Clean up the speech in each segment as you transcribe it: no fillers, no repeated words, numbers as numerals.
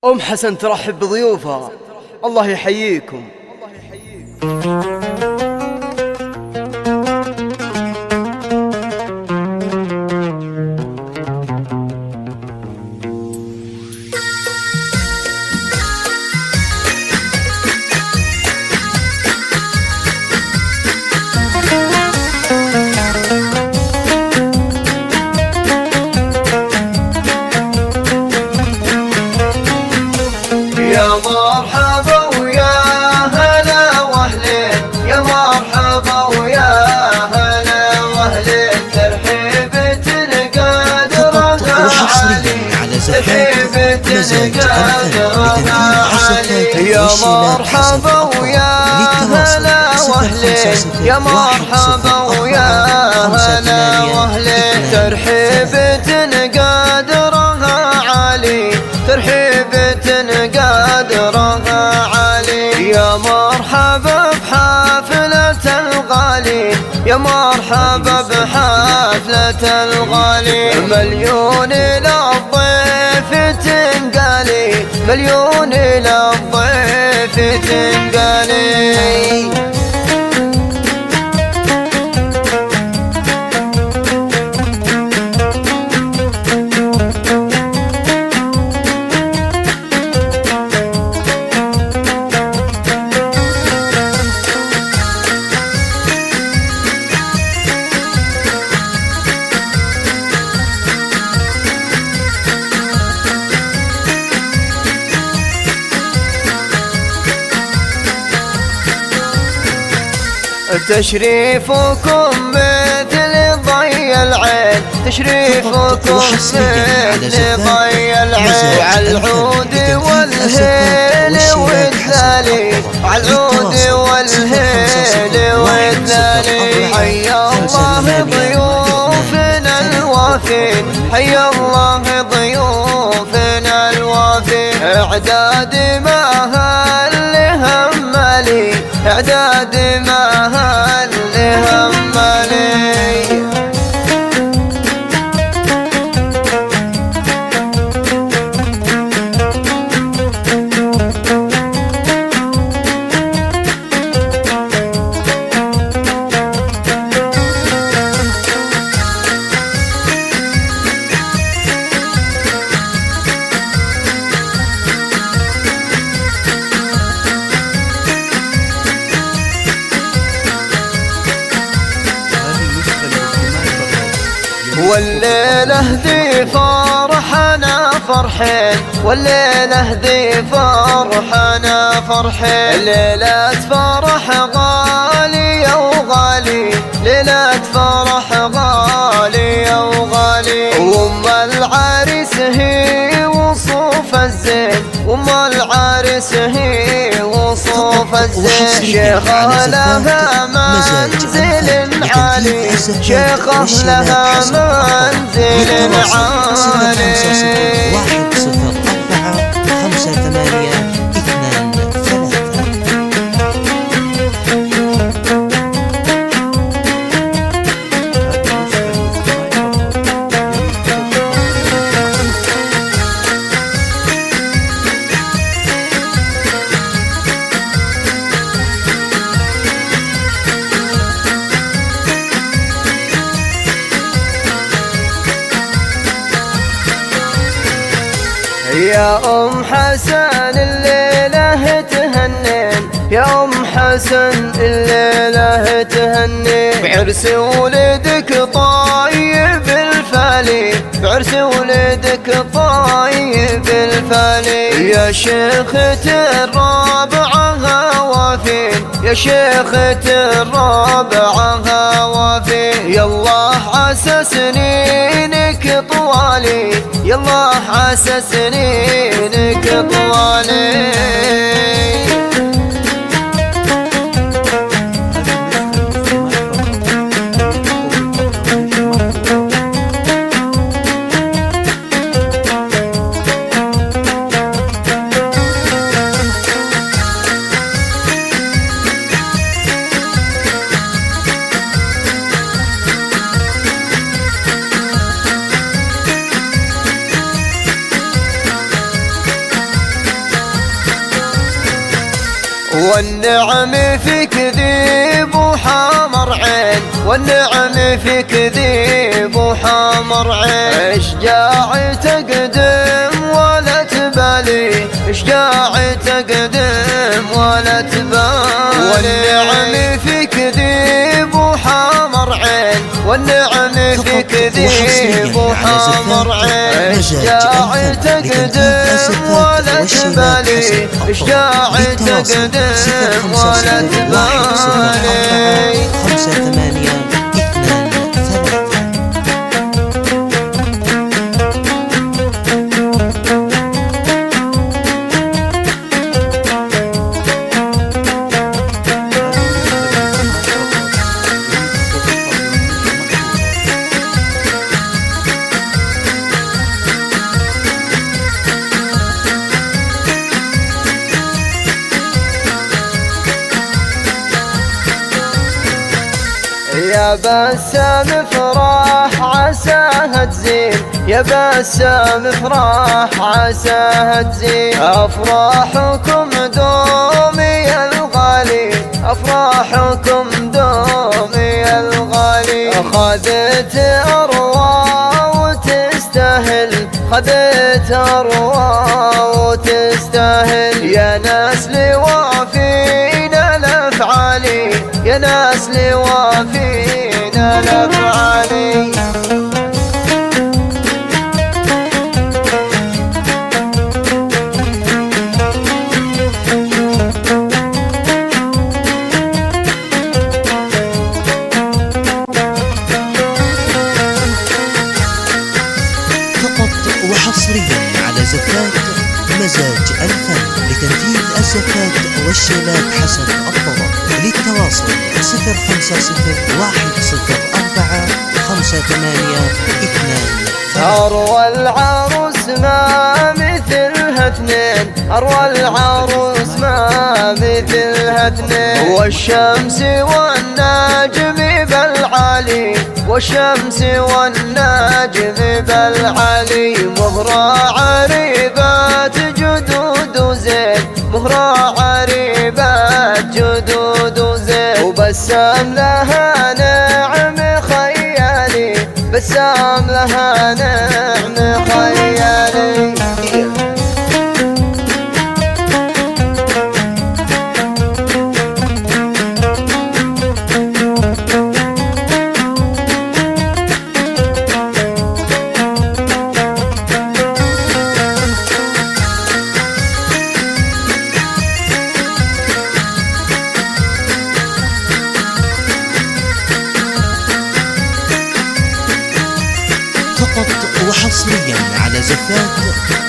أم حسن ترحب بضيوفها. الله يحييكم. يا مرحبا ويا هلا واهلين، يا مرحبا ويا هلا واهلين، ترحيبة قادرها علي، ترحيبة قادرها علي. يا مرحبا ويا هلا واهلين، يا مرحبا ويا هلا واهلين، ترحيبة قادرها علي، ترحيبة قادرها علي. يا مرحبا بحافلة الغالي، يا مرحبا بحافلة الغالي، مليون للضيف تنقالي، مليون للضيف تنقالي. تشريفكم مثل ضي العين، تشريفكم مثل ضي العين، على العود والهيل والثالي، على العود والهيل والثالي. حيا الله ضيوفنا الوافين، حيا الله ضيوفنا الوافين، اعداد ما هل همالي، اعداد ما هل همالي. والليلة دي فرحنا فرحين، والليلة دي فرحنا فرحين، ليلة فرح غالية وغالي، ليلة فرح غالية وغالي. وأم العريس هي وصوف الزين، وأم العريس هي وصوف الزين، شيخة لها منزل عالي، شيخة لها منزل عالي. 2 يا أم حسن الليلة تهنين، يا أم حسن الليلة تهنين، بعرس ولدك طيب الفالي، بعرس ولدك طيب الفالي. يا شيخة الرابعة وافين، يا شيخة الرابعة وافين، يالله عسى سنينك طوالي، يالله عسى سنينك طوالي. والنعم فيك ذيب وحمر عين، والنعم فيك ذيب وحمر عين. اشجاع تقدم ولا تبالي، اشجاع تقدم ولا تبالي. والنعم فيك ذيب وحمر عين، والنعم فيك ذيب وحمر عين. اشجاع تقدم ولا تبالي، اشجاع تقدم ولا تبالي. 5 8 2 3. يا بسام افرح عساها تزين، يا بسام افرح عساها تزين. افراحكم دومي الغالي، افراحكم دومي الغالي. اخذت اروى وتستاهل، خذت اروى وتستاهل. يا ناس لوافينا الافعالي، يا ناس لوافينا الافعالي. فقط وحصريا على زفات مزاج الفن لتنفيذ الزفات والشيلات حسب الطلب. للتواصل 050 104 58 2. أروى العروس ما مثلها اثنين، أروى العروس ما مثلها اثنين. والشمس والنجم بالعالي، والشمس والنجم بالعالي. مهرة عريبات جدود وزين، مهرة عريبات جدود وزين. وبسام لها نعم خيالي، بسام لها نعم خيالي. فقط وحصريا على زفات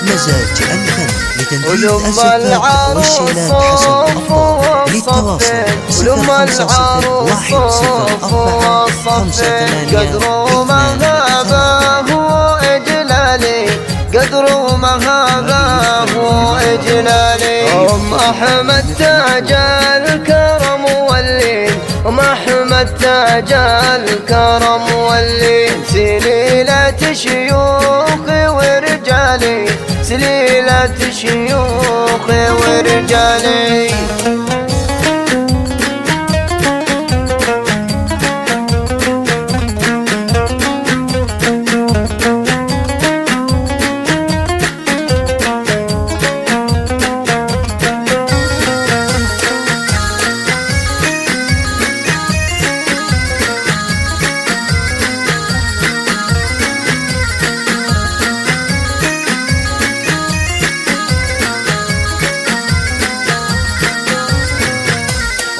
مزاج الفن لتنفيذ الزفات والشيلات حسب الطلب. للتواصل 050 قدروا مهابه وإجلالي، قدروا مهابه وإجلالي. أم أحمد تاج الكرم واللين، أم أحمد تاج الكرم واللين. سليلة شيوخي ورجالي، سليلة شيوخي ورجالي.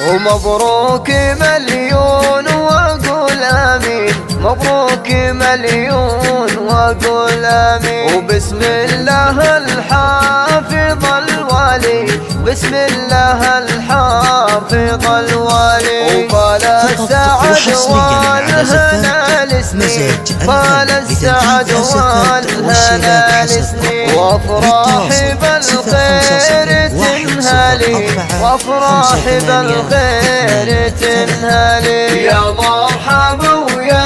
ومبروك مليون واقول امين، مبروك مليون واقول امين. وبسم الله الحافظ الوالي، بسم الله الحافظ الوالي. وقال السعد والهنا لسنين، قال السعد والهنا لسنين. وافراحي بالخير تنهالي، وافراحي بالخير تنهالي. يا مرحبا ويا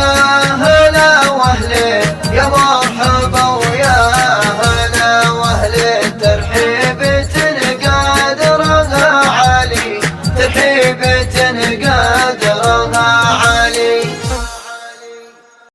هلا واهلين، يا مرحبا ويا هلا واهلين. ترحيب قادرها عالي، زين